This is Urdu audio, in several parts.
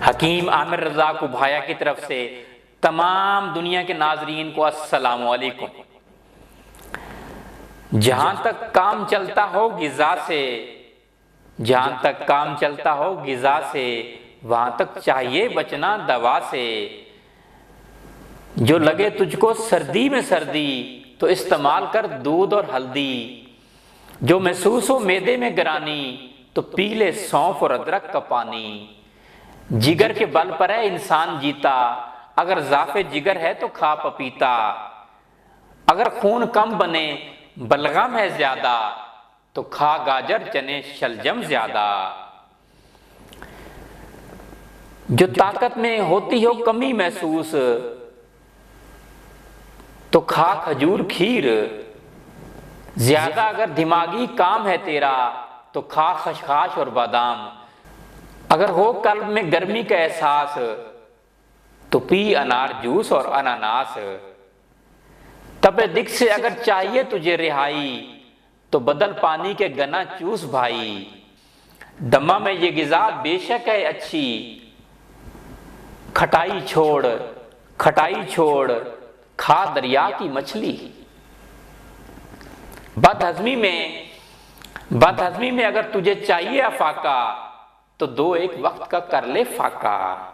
حکیم عامر رضا کو بھایا کی طرف سے تمام دنیا کے ناظرین کو السلام علیکم۔ جہاں تک کام چلتا ہو غذا سے، جہاں تک کام چلتا ہو غذا سے، وہاں تک چاہیے بچنا دوا سے۔ جو لگے تجھ کو سردی میں سردی تو استعمال کر دودھ اور ہلدی۔ جو محسوس ہو معدے میں گرانی تو پی لے سونف اور ادرک کا پانی۔ جگر کے بل پر ہے انسان جیتا، اگر ضعف جگر ہے تو کھا پپیتا۔ اگر خون کم بنے بلغم ہے زیادہ تو کھا گاجر چنے شلجم زیادہ۔ جو طاقت میں ہوتی ہو کمی محسوس تو کھا کھجور کھیر۔ زیادہ اگر دماغی کام ہے تیرا تو کھا خشخاش اور بادام۔ اگر ہو قلب میں گرمی کا احساس تو پی انار جوس اور اناناس۔ تپے دکھ سے اگر چاہیے تجھے رہائی تو بدل پانی کے گنا چوس بھائی۔ دمہ میں یہ غذا بے شک ہے اچھی، کھٹائی چھوڑ کھا دریا کی مچھلی۔ بد ہضمی میں اگر تجھے چاہیے افاقہ تو دو ایک وقت کا کر لے فاقہ۔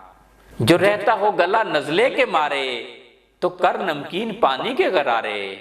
جو رہتا ہو گلا نزلے کے مارے تو کر نمکین پانی کے غرارے۔